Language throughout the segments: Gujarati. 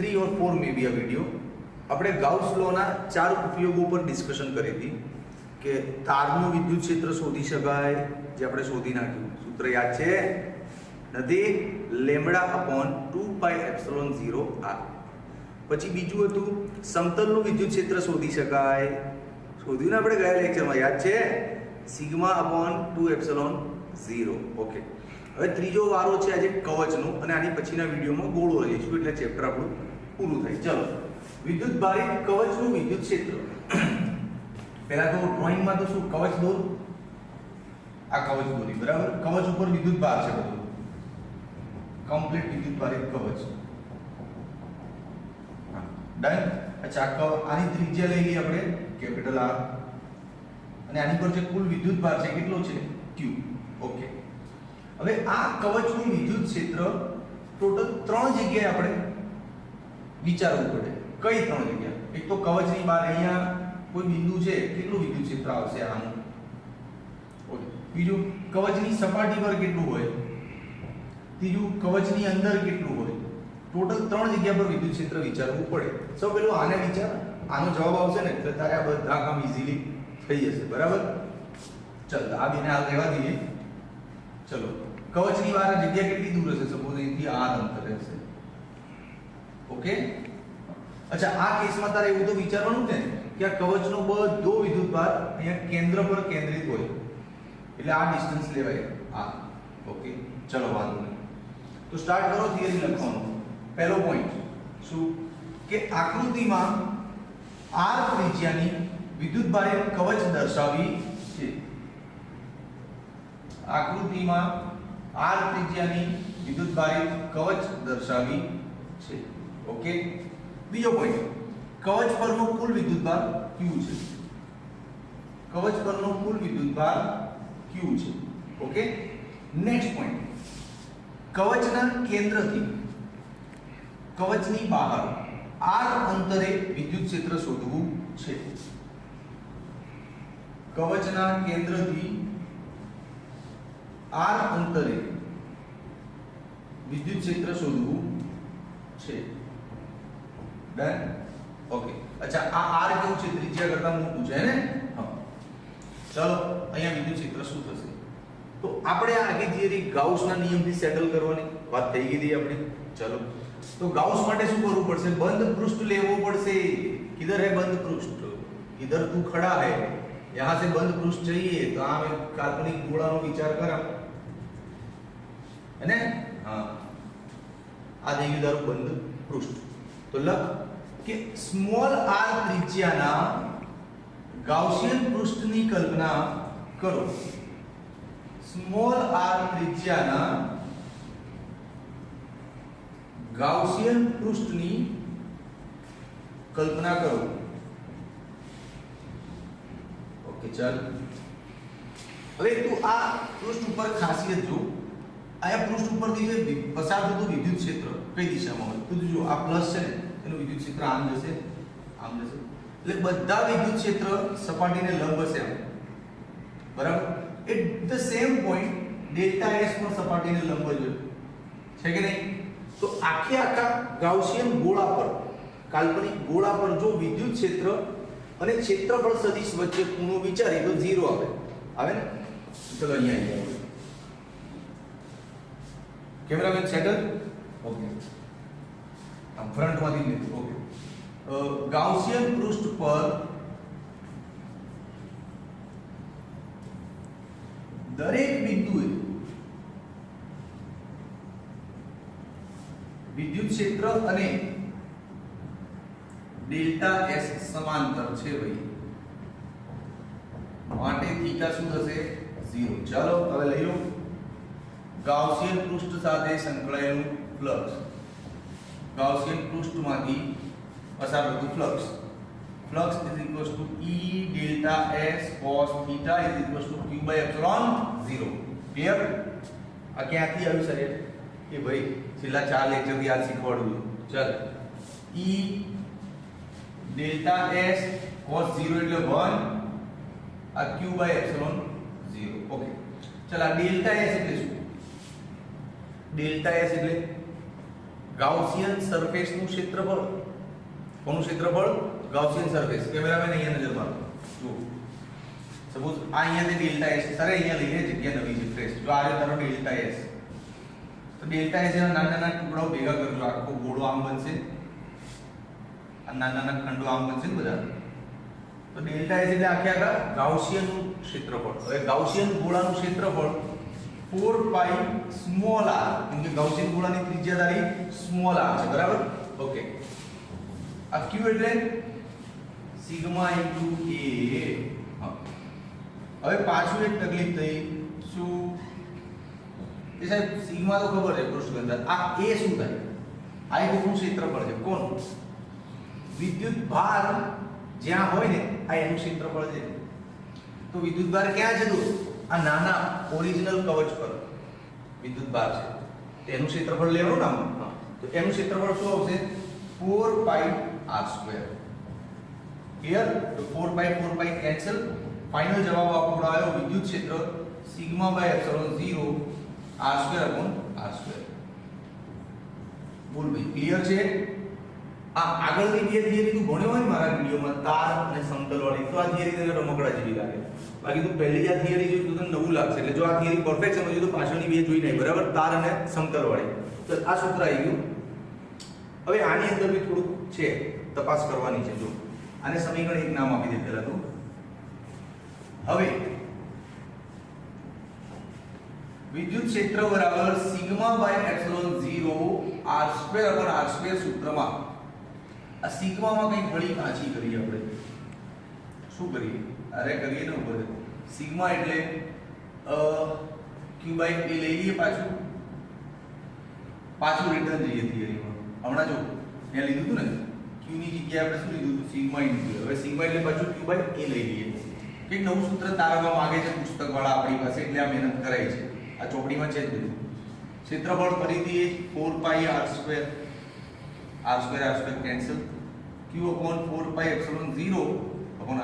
3 और 4 में भी आ वीडियो આપણે ગાઉસ લોના 4 ઉપયોગો પર ડિસ્કશન કરી હતી કે તારનું વિદ્યુત ક્ષેત્ર શોધી શકાય, જે આપણે શોધી નાખ્યું. સૂત્ર યાદ છે? નથી? લેમ્બડા અપોન 2 પાઈ એપ્સિલોન 0 r. પછી બીજું હતું સમતલનું વિદ્યુત ક્ષેત્ર શોધી શકાય. શોધ્યું ને આપણે ગયા લેક્ચરમાં, યાદ છે? Sigma upon 2 epsilon 0. ઓકે, હવે ત્રીજો વારો છે આજે કવચનો, અને આની પછીના વિડીયોમાં ગોળો લઈશું એટલે ચેપ્ટર આપણું પૂરું થાય. ચલો, વિદ્યુત ભારિત કવચનું વિદ્યુત ક્ષેત્ર. પહેલા તો ડ્રોઈંગમાં તો શું કવચ દોર, આ કવચ દોરી, બરાબર? કવચ ઉપર વિદ્યુત ભાર છે બધું, કમ્પ્લીટ વિદ્યુત ભારિત કવચ. ડન. અચ્છા, આની ત્રિજ્યા લઈ લઈએ આપણે કેપિટલ R, અને આની પર જે કુલ વિદ્યુત ભાર છે કેટલો છે? Q. ઓકે, હવે આ કવચનું વિદ્યુત ક્ષેત્ર ટોટલ 3 જગ્યાએ આપણે વિચારવું પડે. કઈ 3 જગ્યા? એક તો કવચની બહાર અહીંયા કોઈ બિંદુ છે, કેટલું વિદ્યુત ક્ષેત્ર આવશે આનું? ઓકે. બીજું, કવચની સપાટી પર કેટલું હોય? ત્રીજું, કવચની અંદર કેટલું હોય? ટોટલ 3 જગ્યા પર વિદ્યુત ક્ષેત્ર વિચારવું પડે. સૌ પહેલું આને વિચાર, આનો જવાબ આવશે ને એટલે તારે આ બધા કામ ઈઝીલી થઈ જશે, બરાબર? ચલ, આ બેને હાલ રહેવા દઈએ. ચલો, કવચની બહાર જગ્યા કેટલી દૂર હશે? સપોઝ અહીંથી r અંતરે હશે. ઓકે. અચ્છા, આ કેસમાં તારે એવું તો વિચારવાનું છે કે આ કવચનો બધો વિદ્યુતભાર અહીંયા કેન્દ્ર પર કેન્દ્રિત હોય, એટલે આ ડિસ્ટન્સ લેવાય r. ઓકે, ચલો વાંધો નહીં. તો સ્ટાર્ટ કરો થિયરી લખવાનું. પહેલો પોઈન્ટ શું કે આકૃતિમાં r ત્રિજ્યાની વિદ્યુતભારિત કવચ દર્શાવી છે. આકૃતિમાં r ત્રિજ્યાની વિદ્યુતભારિત કવચ દર્શાવી છે. ઓકે. બીજો પોઈન્ટ, કવચ પરનો કુલ વિદ્યુતભાર Q છે. કવચ પરનો કુલ વિદ્યુતભાર Q છે. ઓકે. નેક્સ્ટ પોઈન્ટ, કવચના કેન્દ્રથી કવચની બહાર r અંતરે વિદ્યુત ક્ષેત્ર શોધવું છે. કવચના કેન્દ્રથી r અંતરે વિદ્યુત ક્ષેત્ર શોધવું છે. ડન. ઓકે. અચ્છા, આ r કેવું છે? ત્રિજ્યા કરતા મોટું છે ને? હા. ચલો, અહીંયા વિદ્યુત ક્ષેત્ર શું થશે? તો આપણે આ આખી થિયરી ગાઉસના નિયમથી સેટલ કરવાની વાત થઈ ગઈ હતી આપણી. ચલો, તો ગાઉસ માટે શું કરવું પડશે? બંધ પૃષ્ઠ લેવો પડશે. किधर है बंद पृष्ठ? इधर तू खड़ा है, यहां से बंद पृष्ठ चाहिए, तो आप एक काल्पनिक गोळाનો વિચાર કર, है ना? हाँ, આ થઈ ગયું તારું બંધ પૃષ્ઠ. તો લખ કે સ્મોલ r ત્રિજ્યાના ગાઉસિયન પૃષ્ઠની કલ્પના કરો. સ્મોલ r ત્રિજ્યાના ગાઉસિયન પૃષ્ઠની કલ્પના કરો. ઓકે, ચાલ. હવે તું આ પૃષ્ઠ ઉપર ખાસિયત જો, આ પૃષ્ઠ ઉપરથી જે પસાર થતું વિદ્યુત ક્ષેત્ર કઈ દિશામાં હોય? તો જો આ પ્લસ છે ને, એનું વિદ્યુત ક્ષેત્ર આમ જશે, આમ જશે. એટલે બધા વિદ્યુત ક્ષેત્ર સપાટીને લંબ હશે આમ, બરાબર? At the same point delta s પણ સપાટીને લંબ જ છે કે નહીં? તો આખા ગાઉસિયન ગોળા પર, કાલ્પનિક ગોળા પર જો વિદ્યુત ક્ષેત્ર અને ક્ષેત્રફળ સદિશ વચ્ચે ખૂણો વિચારીએ તો 0 આવે. આવે ને? ચલો અહીંયા આવી જાઓ. Cameraman settle. ઓકે, આમ ફ્રન્ટમાંથી લીધું. ઓકે. ગાઉસિયન પૃષ્ઠ પર દરેક બિંદુએ વિદ્યુત ક્ષેત્ર અને ડેલ્ટા s સમાંતર છે ભાઈ, માટે થીટા શું થશે? 0. ચાલો, હવે લઈ લો ગાઉસિયન પૃષ્ઠ સાથે સંકળાયેલું ફ્લક્સ. ગાઉસિયન પૃષ્ઠમાંથી પસાર થતું flux. Flux E delta s cos θ Q by epsilon 0. Clear? આ ક્યાંથી આવ્યું સર? એ ભાઈ છેલ્લા 4 લેક્ચરથી આ શીખવાડું છું. ચાલ, E ડેલ્ટા s cos 0 એટલે 1, આ Q by epsilon 0. ઓકે, ચાલ, આ ડેલ્ટા s એટલે શું? ડેલ્ટા s એટલે ગાઉસિયન સરફેસનું ક્ષેત્રફળ, કોનું ક્ષેત્રફળ? Gaussian surface. કેમેરામેન અહીંયા નજર મારો. જો સપોઝ આ અહીંયા ડેલ્ટા એસ, સર અહીંયા લઈએ જગ્યા નવી છે ફ્રેશ. જો આ તારો ડેલ્ટા એસ, તો ડેલ્ટા એસ ના નાના નાના ટુકડાઓ ભેગા કરજો, આખો ગોળો આમ બનશે, આ નાના નાના ખંડો આમ બનશે ને બધા. તો ડેલ્ટા એસ એટલે આખે આખા ગાઉસિયનનું ક્ષેત્રફળ. હવે ગાઉસિયન ગોળાનું ક્ષેત્રફળ 4 પાઈ સ્મોલ r, કેમ કે ગાઉસિયન ગોળાની ત્રિજ્યા તારી સ્મોલ r છે, બરાબર? ઓકે. આ q એટલે સિગ્મા ઇન્ટુ a. હવે પાછું એક તકલીફ થઈ, શું એ સાહેબ? સિગ્મા તો ખબર છે પૃષ્ઠ ઘનતા, આ a શું થાય? આ એક ક્ષેત્રફળ છે. કોણ? વિદ્યુત ભાર જ્યાં હોય ને આ એનું ક્ષેત્રફળ છે. તો વિદ્યુત ભાર ક્યાં છે દોસ્ત? આ નાના ઓરિજિનલ કવચ પર વિદ્યુત ભાર છે, તેનું ક્ષેત્રફળ લેવાનું નામ. તો એનું ક્ષેત્રફળ શું આવશે? 4 પાઈ r². ક્લિયર? તો 4 પાઈ કેન્સલ. ફાઇનલ જવાબ આપણો આવ્યો વિદ્યુત ક્ષેત્ર સિગ્મા બાય એપ્સિલોન 0 r²/r². બોલ ભાઈ, ક્લિયર છે? આ આગળની બે થિયરી તું ભણ્યો હોય ને મારા વિડિયોમાં, તાર અને સમતલ વાળી, તો આ થિયરી તને રમકડા જેવી લાગે. બાકી તું પહેલી આ થિયરી જોઈ તો તને નવું લાગશે. એટલે જો આ થિયરી પરફેક્ટ સમજ્યો તો પાછળની બે જોઈ નહીં, બરાબર? તાર અને સમતલ વાળી. તો આ સૂત્ર આવી ગયું. હવે આની અંદર બી થોડુંક છે, તપાસ કરવાની છે. જો આને સમીકરણ એક નામ આપી દે પહેલા તો. હવે વિદ્યુત ક્ષેત્ર બરાબર સિગ્મા બાય એપ્સિલોન 0 r²/r² સૂત્રમાં આ સિગ્મામાં કંઈક ઘડી કાચી કરીએ આપણે. શું કરીએ? અરે કરીએ ને ઉપર સિગ્મા એટલે q બાય a લઈ લઈએ, પાછું રિટર્ન જઈએ થિયરીમાં. હમણાં જો મેં લીધું હતું ને q ની જગ્યાએ આપણે શું લીધું હતું? Sigma into. હવે સિગ્મા એટલે પાછું q બાય a લઈ લઈએ. કંઈક નવું સૂત્ર તારવવા માંગે છે પુસ્તક વાળા આપણી પાસે, એટલે આ મહેનત કરાઈ છે. આ ચોપડીમાં છે જ બધું. ક્ષેત્રફળ ફરીથી 4 પાઈ r² કેન્સલ, q upon 4 પાઈ એપ્સિલોન 0 upon r².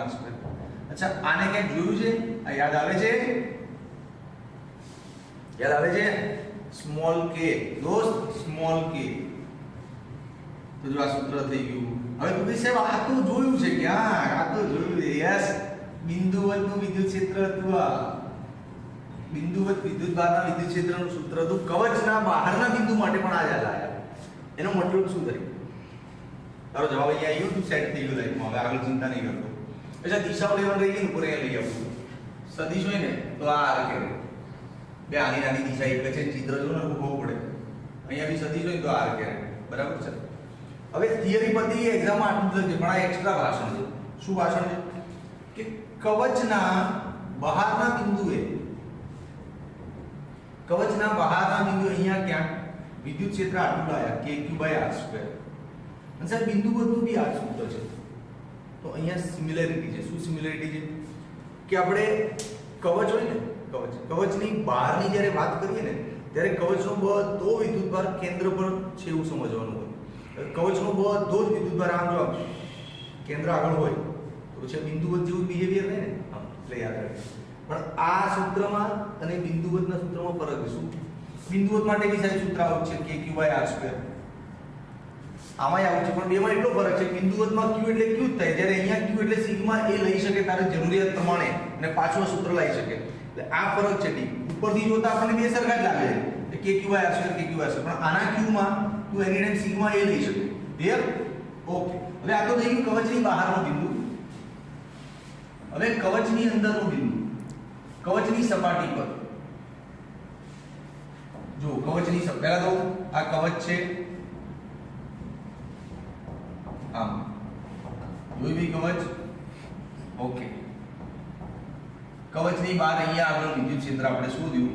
અચ્છા, આને ક્યાંક જોયું છે? આ યાદ આવે છે? યાદ આવે છે? સ્મોલ k દોસ્ત, સ્મોલ k. તો જો આ સૂત્ર થઈ ગયું. હવે તું કહે સાહેબ આ તો જોયું છે ક્યાં? આ તો જોયું છે. યસ, બિંદુવતનું વિદ્યુત ક્ષેત્ર હતું. આ બિંદુવત વિદ્યુત ભારના વિદ્યુત ક્ષેત્રનું સૂત્ર હતું. કવચના બહારના બિંદુ માટે પણ આ યાદ આવ્યા. એનો મતલબ શું થયું? તારો જવાબ અહીંયા આવ્યો, તું સેટ થઈ ગયો લાઈફમાં. હવે આગળ ચિંતા નહીં કરતો. અચ્છા, દિશાઓ લેવાનું રહી ગઈ ને, ઉપર અહીંયા લઈ આવું. સદિશ હોય ને તો આ આર કહેવાય. બે આની નાની દિશા એક છે, ચિત્ર જો ને ઉભો પડે. અહીંયા બી સદિશ હોય તો આર કહેવાય, બરાબર છે? હવે થિયરી પરથી એક્ઝામમાં આટલું જ છે, પણ આ એક્સ્ટ્રા ભાષણ છે. શું ભાષણ છે? કે કવચના બહારના બિંદુએ, કવચના બહારના બિંદુ અહીંયા ક્યાંક વિદ્યુત ક્ષેત્ર આટલું લાયા kq/r². અને સાહેબ બિંદુવતનું બી આ સૂત્ર છે. તો અહીંયા સિમિલરિટી છે. શું સિમિલરિટી છે? કે આપણે કવચ હોય ને, કવચની બહારની જ્યારે વાત કરીએ ને ત્યારે કવચનો બધો વિદ્યુતભાર કેન્દ્ર પર છે એવું સમજવાનું હોય. કવચનો બધો જ વિદ્યુતભાર આમ જો કેન્દ્ર આગળ હોય તો પછી બિંદુવત જેવું બિહેવિયર થાય ને, એટલે યાદ રાખજો. પણ આ સૂત્રમાં અને બિંદુવતના સૂત્રમાં ફરક છે. શું? બિંદુવત માટે બી સાહેબ સૂત્ર આવું છે kq/r². આમાંય આવું છે, પણ બેમાં એટલો ફરક છે. બિંદુવતમાં q એટલે q જ થાય, જ્યારે અહીંયા q એટલે સિગ્મા a લઈ શકે તારે જરૂરિયાત પ્રમાણે અને પાછું આ સૂત્ર લઈ શકે. એટલે આ ફરક છે. ઉપરથી જોતા આપણને બે સરખા જ લાગે છે kq/r², kq/r², પણ આના q માં તું એની ટાઈમ સિગ્મા a લઈ શકે. ક્લિયર? ઓકે. હવે આ તો થઈ ગયું કવચની બહારનો બિંદુ. હવે કવચની અંદરનો બિંદુ, કવચની સપાટી પર જો કવચની પહેલા તો આ કવચ છે, આમ જોઈ બી કવચ. ઓકે. કવચની બહાર અહીંયા આગળ વિદ્યુત ક્ષેત્ર આપણે શોધ્યું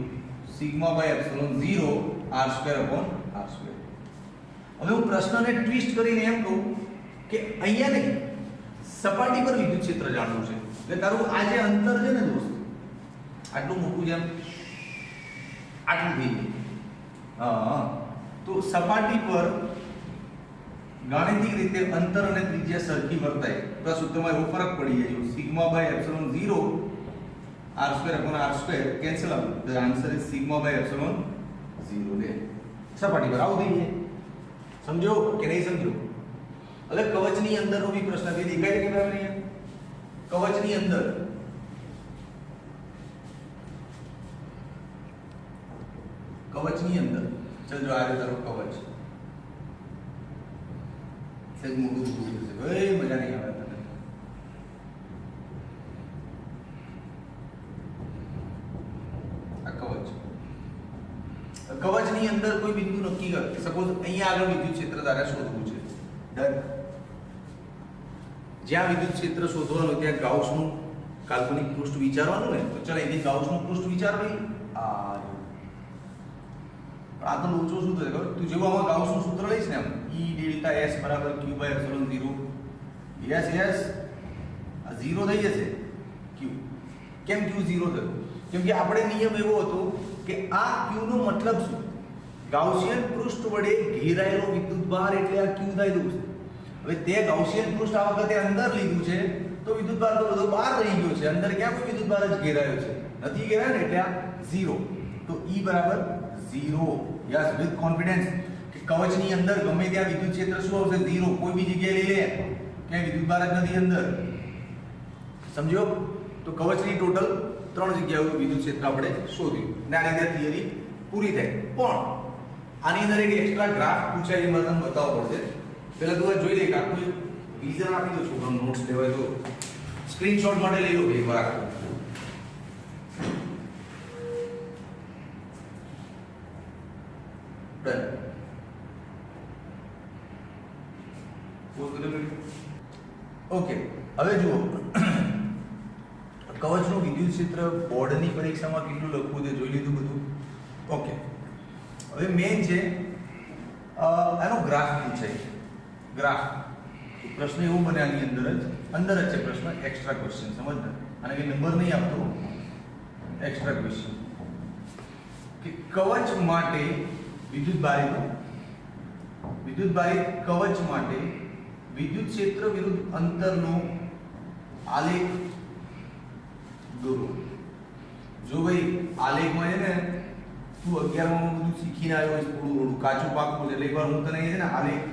σ/ε0 r²/r². હવે હું પ્રશ્નને ટ્વિસ્ટ કરીને એમ કહું કે અહીંયા નહીં, સપાટી પર વિદ્યુત ક્ષેત્ર જાણવું છે. એટલે તારું આ જે અંતર છે ને દોસ્ત, આટલું મોટું જેમ આટલું થઈ ગયું. હા, તો સપાટી પર ગાણિતિક રીતે અંતર અને ત્રિજ્યા સરખી વર્તાય તો આ સૂત્રમાં એવો ફરક પડી જાય. σ/ε0 r²/r² cancel out. The answer is σ/ε0. સપાટી પર આવું થઈ જાય. સમજો કે નહીં સમજો? હવે કવચની અંદરનો બી પ્રશ્ન છે, દેખાય છે કે નહીં? કવચની અંદર ચાલ જો આ તારો કવચ સહેજ મોટું થશે, મજા નહીં આવે તને. આ કવચની અંદર કોઈ બિંદુ નક્કી કર. સપોઝ અહીંયા આગળ વિદ્યુત ક્ષેત્ર તારે શોધવું છે. ડન. જ્યાં વિદ્યુત ક્ષેત્ર શોધવાનું ત્યાં ગાઉસનું કાલ્પનિક પૃષ્ઠ વિચારવાનું ને, તો ચાલ અહીંથી ગાઉસનું પૃષ્ઠ વિચાર ભાઈ. આ તો લોચો શું થશે ખબર? તું જેવું આમાં ગાઉસનું સૂત્ર લઈશ ને, આમ E ડેલ્ટા S બરાબર Q બાય એપ્સિલોન 0. યસ આ 0 થઈ જશે. Q કેમ Q 0 થયો? કેમ કે આપણે નિયમ એવો હતો કે આ Q નો મતલબ શું? ગાઉસિયન પૃષ્ઠ વડે ઘેરાયેલો વિદ્યુતભાર એટલે આ Q થાય દોસ્ત. હવે તે ગાઉસિયન પૃષ્ઠ આ વખતે અંદર લીધું છે તો વિદ્યુતભાર તો બધો બહાર રહી ગયો છે, અંદર ક્યાં કોઈ વિદ્યુતભાર જ ઘેરાયો છે નથી, ઘેરાયો ને, એટલે આ 0. તો E બરાબર 0. યસ, વિથ કોન્ફિડન્સ કે કવચની અંદર ગમે ત્યાં વિદ્યુત ક્ષેત્ર શું આવશે? 0. કોઈ બી જગ્યાએ લઈ લે, ક્યાંય વિદ્યુતભાર જ નથી અંદર. સમજો? તો કવચની ટોટલ 3 જગ્યાએ વિદ્યુત ક્ષેત્ર આપણે શોધ્યું ને આની અંદર થિયરી પૂરી થાય. પણ આની અંદર એક એક્સ્ટ્રા ગ્રાફ પૂછાય, એ મને બતાવવો પડશે. પહેલા તું જોઈ લે કે આખું વિઝન આપી દો છોકરાનો, નોટ્સ લેવાય તો સ્ક્રીનશોટ માટે લઈ લો એકવાર. ડન. ઓકે, હવે જુઓ કવચનું વિદ્યુત ક્ષેત્ર બોર્ડની પરીક્ષામાં કેટલું લખવું તે જોઈ લીધું બધું. ઓકે, હવે મેઇન છે આનો ગ્રાફ પૂછાય. ગ્રાફ પ્રશ્ન એવું બને આની અંદર જ છે પ્રશ્ન, એક્સ્ટ્રા ક્વેશ્ચન. સમજ ને, આને કે નંબર નહીં આપતો, એક્સ્ટ્રા ક્વેશ્ચન કે કવચ માટે વિદ્યુતભારિત કવચ માટે વિદ્યુત ક્ષેત્ર વિરુદ્ધ અંતરનો આલેખ દોરો. જો ભાઈ આલેખમાં છે ને તું 11માં બધું શીખીને આવ્યો હોય, થોડું કાચું પાકું છે, એટલે એકવાર હું તને છે ને આલેખ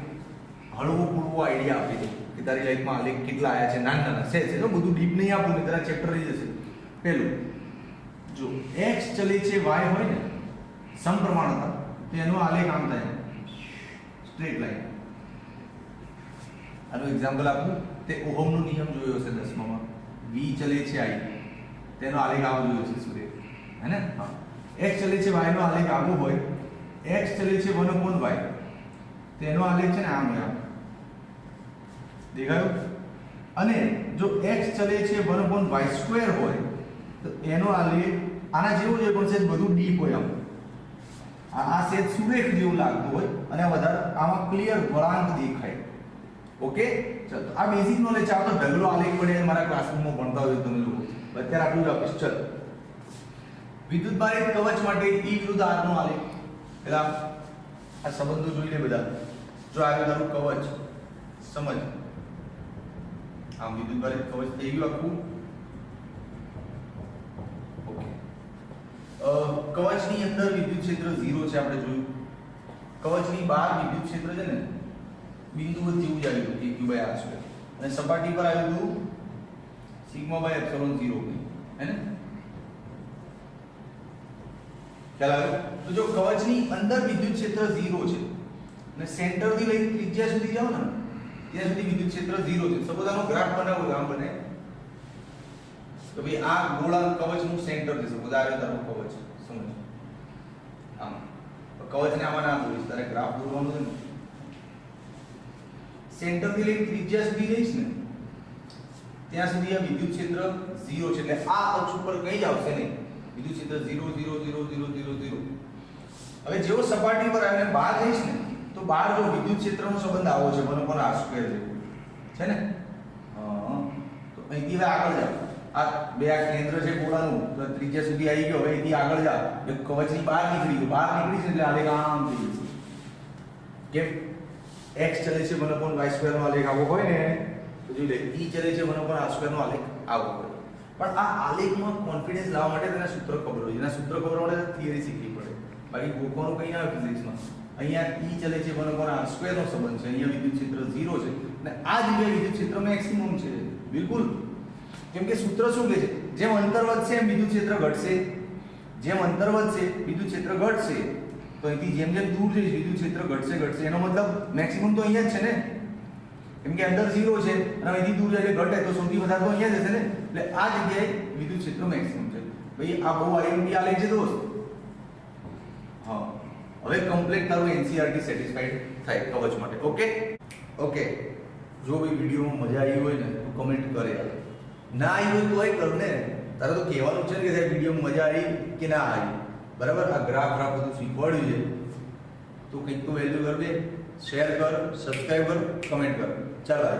હળવો પૂરવો આઈડિયા આપી દઉં કે તારી લાઈફમાં આલેખ કેટલા આવ્યા છે. નાના છે બધું ડીપ નહીં આપું ને, તારા ચેપ્ટર રહી જશે. પહેલું, જો x ચલે છે y હોય ને સમપ્રમાણતા, તો એનો આલેખ આમ થાય, સ્ટ્રેટ લાઈન. આનું એક્ઝામ્પલ આપું, તે ઓહમનો નિયમ જોયો હશે 10માં. v ચલે છે i, તેનો આલેખ આવો જોયો છે સૂર્ય, હે ને? હા. x ચલે છે y નો આલેખ આવો હોય, x ચલે છે 1/y, તેનો આલેખ છે ને આમ હોય, દેખાયું? અને જો x ચલે છે 1/y² હોય તો એનો આલેખ આના જેવું છે, પણ છે બધું ડીપ હોય. આમ આ સેજ સુરેખ જેવું લાગતું હોય અને આ વધારે આમાં ક્લિયર વળાંક દેખાય. ઓકે, ચાલો આ બેઝિક નોલેજ. ચાલો તો ઢગલો આલેખ પડે મારા ક્લાસરૂમમાં ભણતા હોય તમે લોકો, અત્યારે આટલું જ આપીશ. ચલ, વિદ્યુતભારિત કવચ માટે E વિરુદ્ધ R નો આલેખ. પેલા આ સંબંધો જોઈ લે બધા. જો આ તારું કવચ સમજ, આમ વિદ્યુતભારિત કવચ થઈ ગયું આખું. ઓકે, કવચની અંદર વિદ્યુત ક્ષેત્ર 0 છે, આપણે જોયું. કવચની બહાર વિદ્યુત ક્ષેત્ર છે ને બિંદુ જેવું જ આવ્યું હતું, q/r², અને સપાટી પર આવ્યું હતું σ/ε0, હે ને? ખ્યાલ આવ્યો? તો જો કવચની અંદર વિદ્યુત ક્ષેત્ર 0 છે અને સેન્ટર થી લઈને ત્રિજ્યા સુધી જાવ ને ત્યાં સુધી વિદ્યુત ક્ષેત્ર 0 છે. સપોઝ આનો ગ્રાફ બનાવો, આમ બને તો ભાઈ આ ગોળાનું કવચનું સેન્ટર છે. સપોઝ આ રહ્યો તારો કવચ, સમજ? આમ કવચને આમાં ના દોરીશ, તારે ગ્રાફ દોરવાનું છે ને. સેન્ટર થી લઈને ત્રિજ્યા સુધી જઈશ ને ત્યાં સુધી આ વિદ્યુત ક્ષેત્ર 0 છે, એટલે આ અક્ષ ઉપર કઈ જ આવશે નહીં. વિદ્યુત ક્ષેત્ર 0 0 0 0 0 0. હવે જેવો સપાટી પર આવીને બહાર જઈશ ને તો બહાર જો વિદ્યુત ક્ષેત્રનો સંબંધ આવો છે 1/r² જેવો છે ને. તો અહીંથી હવે આગળ જાવ, આ બે આ કેન્દ્ર છે ગોળાનું, તો ત્રિજ્યા સુધી આવી ગયો. હવે અહીંથી આગળ જાવ, એક કવચની બહાર નીકળી ગયો, બહાર નીકળી છે એટલે આલેખ આમ થઈ જશે. કેમ? x ચલે છે 1/y² નો આલેખ આવો હોય ને, તો જોઈ લે E ચલે છે 1/r² નો આલેખ આવો હોય. પણ આ આલેખમાં કોન્ફિડન્સ લાવવા માટે તેના સૂત્ર ખબર હોય. એના સૂત્ર ખબર માટે થિયરી શીખવી પડે, બાકી ગોખવાનું કઈ ના આવે ફિઝિક્સમાં. અહીંયા E ચલે છે 1/r² નો સંબંધ છે, અહીંયા વિદ્યુત ક્ષેત્ર 0 છે અને આ જગ્યાએ વિદ્યુત ક્ષેત્ર મેક્સિમમ છે. બિલકુલ, કેમ કે સૂત્ર શું કહે છે, જેમ અંતર વધશે એમ વિદ્યુત ક્ષેત્ર ઘટશે, જેમ અંતર વધશે વિદ્યુત ક્ષેત્ર ઘટશે. તો અહીંથી જેમ જેમ દૂર જઈશ વિદ્યુત ક્ષેત્ર ઘટશે, એનો મતલબ મેક્સિમમ તો અહીંયા જ છે ને, કેમ કે અંદર 0 છે અને અહીંથી દૂર જાય એટલે ઘટે, તો સૌથી વધારે તો અહીંયા જ હશે ને. એટલે આ જગ્યાએ વિદ્યુત ક્ષેત્ર મેક્સિમમ છે. ભાઈ આ બહુ આઈએમપી આલે છે દોસ્ત. હા, હવે કમ્પ્લીટ તારું એનસીઈઆરટી સેટિસ્ફાઈડ થાય કવચ માટે. ઓકે. જો ભાઈ વિડીયોમાં મજા આવી હોય ને તો કમેન્ટ કરે, ના આવી હોય તોય કર ને. તારે તો કહેવાનું છે કે સાહેબ વિડીયોમાં મજા આવી કે ના આવી. બરાબર, આ ગ્રાફ બધું શીખવાડ્યું છે તો કંઈક તો વેલ્યુ કર દે. શેર કર, સબસ્ક્રાઇબ કર, કમેન્ટ કર. ચાલો.